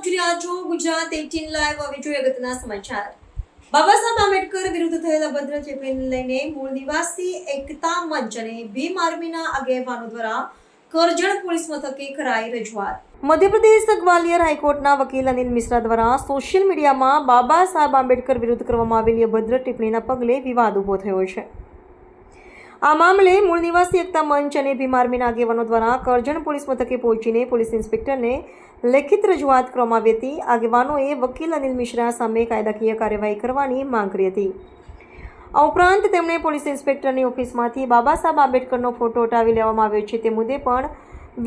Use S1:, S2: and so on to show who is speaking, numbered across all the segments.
S1: આપ જોઈ રહ્યા છો ગુજરાત 18 લાઈવ. હવે જોઈએ અગત્યના સમાચાર. બાબા સાહેબ આંબેડકર વિરુદ્ધ થયેલ અભદ્ર ટિપ્પણીને લઈને મૂળ નિવાસી એકતા મંચ અને ભીમ આર્મીના આગેવાનો દ્વારા કરજણ પોલીસ મથકે કરાઈ રજૂઆત. મધ્યપ્રદેશ ગ્વાલિયર હાઈકોર્ટના વકીલ અનિલ મિશ્રા દ્વારા સોશિયલ મીડિયામાં બાબા સાહેબ આંબેડકર વિરુદ્ધ કરવામાં આવેલી અભદ્ર ટિપ્પણીના પગલે વિવાદ ઊભો થયો છે. આ મામલે મૂળ નિવાસી એકતા મંચ અને ભીમ આર્મીના આગેવાનો દ્વારા કરજણ પોલીસ મથકે પહોંચીને પોલીસ ઇન્સ્પેક્ટરને લેખિત રજૂઆત કરવામાં આવી હતી. આગેવાનોએ વકીલ અનિલ મિશ્રા સામે કાયદાકીય કાર્યવાહી કરવાની માંગ કરી હતી. આ ઉપરાંત તેમણે પોલીસ ઇન્સ્પેક્ટરની ઓફિસમાંથી બાબા સાહેબ આંબેડકરનો ફોટો હટાવી લેવામાં આવ્યો છે તે મુદ્દે પણ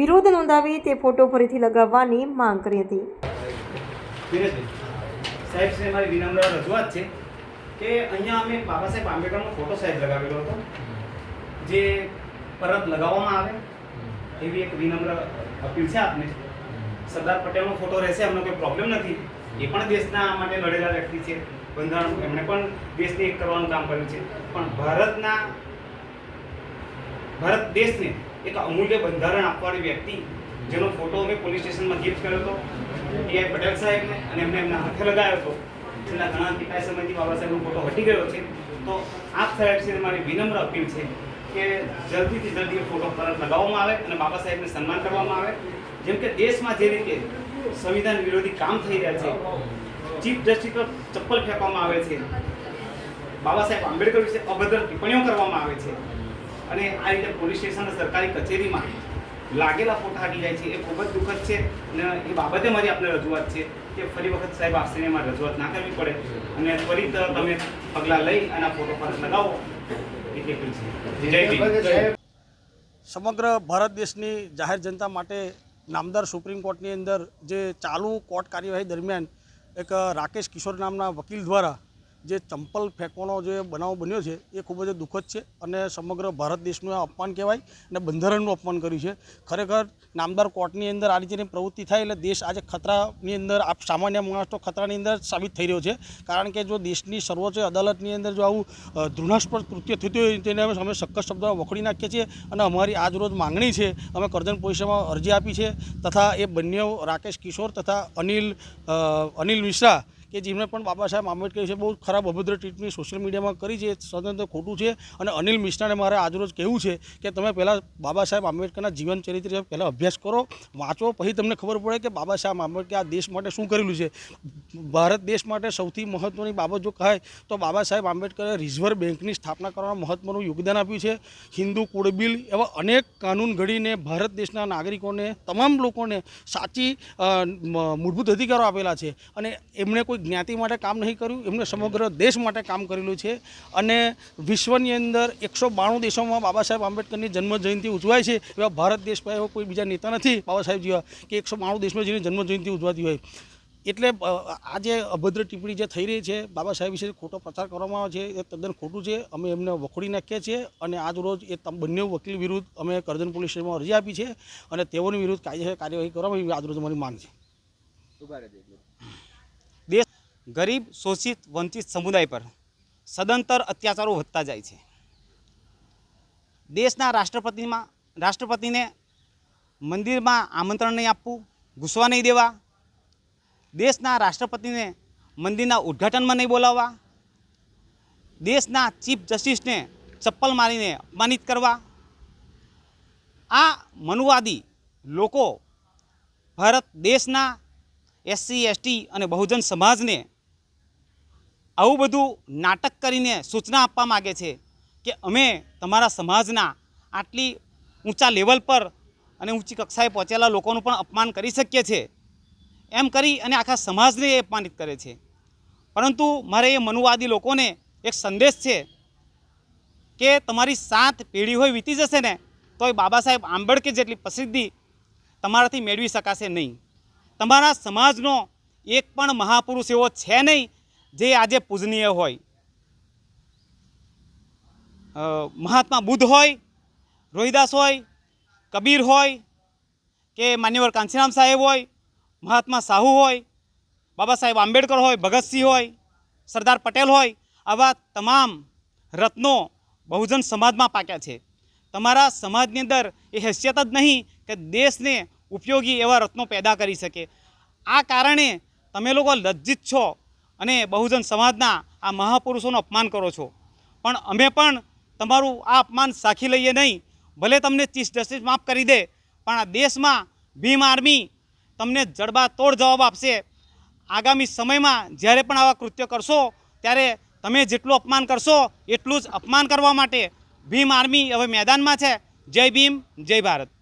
S1: વિરોધ નોંધાવી તે ફોટો ફરીથી લગાવવાની માંગ કરી હતી.
S2: સાહેબ શ્રી મારી વિનમ્ર રજૂઆત છે કે અહીંયા અમે બાબા સાહેબ આંબેડકરનો ફોટો સાહેબ લગાવેલો હતો, જે પરત લગાવવામાં આવે એવી એક વિનમ્ર અપીલ છે આપને. સરદાર પટેલનો ફોટો રહેશે, અમને કોઈ પ્રોબ્લેમ નથી. એ પણ દેશના માટે લડેલા વ્યક્તિ છે, બંધારણ એમણે પણ દેશને એક કરવાનું કામ કર્યું છે. પણ ભારત દેશને એક અમૂલ્ય બંધારણ આપવાળી વ્યક્તિ જેનો ફોટો અમે પોલીસ સ્ટેશનમાં ગિફ્ટ કર્યો હતો ટીઆઈ પટેલ સાહેબને, અને એમને એમના હાથે લગાવ્યો હતો. છેલ્લા ઘણા કેટલાય સમયથી બાબા સાહેબનો ફોટો હટી ગયો છે. તો આપ સાહેબશ્રીને મારી વિનમ્ર અપીલ છે કે જલ્દીથી જલ્દી એ ફોટો પરત લગાવવામાં આવે અને બાબા સાહેબને સન્માન કરવામાં આવે. જેમ કે દેશમાં જે રીતે સંવિધાન વિરોધી કામ થઈ રહ્યા છે, ચીફ જસ્ટિસ પર ચપ્પલ ફેંકવામાં આવે છે, બાબા સાહેબ આંબેડકર વિશે અભદ્ર ટિપ્પણીઓ કરવામાં આવે છે, અને આ રીતે પોલીસ સ્ટેશન સરકારી કચેરીમાં લાગેલા ફોટા હટી જાય છે, એ ખૂબ જ દુઃખદ છે. અને એ બાબતે મારી આપણે રજૂઆત છે કે ફરી વખત સાહેબ આપશ્રીને મારી રજૂઆત ના કરવી પડે અને ત્વરિત તમે પગલાં લઈ અને આ ફોટો પરત લગાવો.
S3: સમગ્ર ભારત દેશની જાહેર જનતા માટે નામદાર સુપ્રીમ કોર્ટની અંદર જે ચાલુ કોર્ટ કાર્યવાહી દરમિયાન એક રાકેશ કિશોર નામના વકીલ દ્વારા જે ચંપલ ફેંકવાનો જે બનાવ બન્યો છે એ ખૂબ જ દુઃખદ છે અને સમગ્ર ભારત દેશનું અપમાન કહેવાય અને બંધારણનું અપમાન કર્યું છે. ખરેખર નામદાર કોર્ટની અંદર આ રીતેની પ્રવૃત્તિ થાય એટલે દેશ આજે ખતરાની અંદર સામાન્ય માણસ તો ખતરાની અંદર સાબિત થઈ રહ્યો છે. કારણ કે જો દેશની સર્વોચ્ચ અદાલતની અંદર જો આવું ઘૃણાસ્પદ કૃત્ય થતું હોય તેને અમે સખત શબ્દોમાં વખોડી નાખીએ છીએ અને અમારી આજ રોજ માંગણી છે, અમે કરજણ પોલીસમાં અરજી આપી છે તથા એ બંને રાકેશ કિશોર તથા અનિલ મિશ્રા કે જેમણે પણ બાબા સાહેબ આંબેડકર વિશે બહુ ખરાબ અભદ્ર ટિપ્પણી સોશિયલ મીડિયામાં કરી છે, સદંતર ખોટું છે. અને અનિલ મિશ્રાને મારે આજરોજ કહેવું છે કે તમે પહેલાં બાબા સાહેબ આંબેડકરના જીવન ચરિત્ર પહેલાં અભ્યાસ કરો, વાંચો, પછી તમને ખબર પડે કે બાબા સાહેબ આંબેડકર આ દેશ માટે શું કરેલું છે. ભારત દેશ માટે સૌથી મહત્ત્વની બાબત જો કહે તો બાબા સાહેબ આંબેડકરે રિઝર્વ બેન્કની સ્થાપના કરવામાં મહત્ત્વનું યોગદાન આપ્યું છે. હિન્દુ કોડ બિલ એવા અનેક કાનૂન ઘડીને ભારત દેશના નાગરિકોને, તમામ લોકોને સાચી મૂળભૂત અધિકારો આપેલા છે. અને એમણે કોઈ જ્ઞાતિ માટે કામ નહીં કર્યું, એમણે સમગ્ર દેશ માટે કામ કરેલું છે. અને વિશ્વની અંદર 192 દેશોમાં બાબા સાહેબ આંબેડકરની જન્મજયંતિ ઉજવાય છે. એવા ભારત દેશમાં એવો કોઈ બીજા નેતા નથી બાબા સાહેબ જેવા કે 192 દેશમાં જેની જન્મજયંતિ ઉજવાતી હોય. એટલે આ જે અભદ્ર ટિપ્પણી જે થઈ રહી છે, બાબા સાહેબ વિશે ખોટો પ્રચાર કરવામાં આવે છે, એ તદ્દન ખોટું છે. અમે એમને વખોડી નાખીએ છીએ અને આજ રોજ એ બંને વકીલ વિરુદ્ધ અમે કરજણ પોલીસ સ્ટેશનમાં અરજી આપી છે અને તેઓની વિરુદ્ધ કાયદેસર કાર્યવાહી કરવામાં એવી આજ રોજ અમારી માંગ છે.
S4: દેશ ગરીબ, શોષિત, વંચિત સમુદાય પર સદંતર અત્યાચારો વધતા જાય છે. દેશના રાષ્ટ્રપતિને મંદિરમાં આમંત્રણ નહીં આપવું, ઘૂસવા નહીં દેવા, દેશના રાષ્ટ્રપતિને મંદિરના ઉદ્ઘાટનમાં નહીં બોલાવવા, દેશના ચીફ જસ્ટિસને ચપ્પલ મારીને અપમાનિત કરવા, આ મનુવાદી લોકો ભારત દેશના SC, ST અને બહુજન સમાજને આવું બધું નાટક કરીને સૂચના આપવા માગે છે કે અમે તમારા સમાજના આટલી ઊંચા લેવલ પર અને ઊંચી કક્ષાએ પહોંચેલા લોકોનું પણ અપમાન કરી શકીએ છીએ, એમ કરી અને આખા સમાજને એ અપમાનિત કરે છે. પરંતુ મારે એ મનુવાદી લોકોને એક સંદેશ છે કે તમારી 7 પેઢી હોય વીતી જશે ને તો એ બાબા સાહેબ આંબેડકર જેટલી પ્રસિદ્ધિ તમારાથી મેળવી શકાશે નહીં. તમારા સમાજનો એક પણ મહાપુરુષ એવો છે નહીં જે આજે પૂજનીય હોય. મહાત્મા બુદ્ધ હોય, રોહિદાસ હોય, કબીર હોય કે માન્યવર કાંચીરામ સાહેબ હોય, મહાત્મા સાહુ હોય, બાબા સાહેબ આંબેડકર હોય, ભગતસિંહ હોય, સરદાર પટેલ હોય, આવા તમામ રત્નો બહુજન સમાજમાં પાક્યા છે. તમારા સમાજની અંદર એ હેસિયત જ નહીં કે દેશને ઉપયોગી એવા રત્નો પેદા કરી શકે. આ કારણે તમે લોકો લજ્જિત છો અને બહુજન સમાજના આ મહાપુરુષોનું અપમાન કરો છો, પણ અમે પણ તમારું આ અપમાન સાખી લઈએ નહીં. ભલે તમને ચીફ જસ્ટિસ માફ કરી દે, પણ આ દેશમાં ભીમ આર્મી તમને જડબાતોડ જવાબ આપશે. આગામી સમયમાં જ્યારે પણ આવા કૃત્ય કરશો ત્યારે તમે જેટલું અપમાન કરશો એટલું જ અપમાન કરવા માટે ભીમ આર્મી હવે મેદાનમાં છે. જય ભીમ, જય ભારત.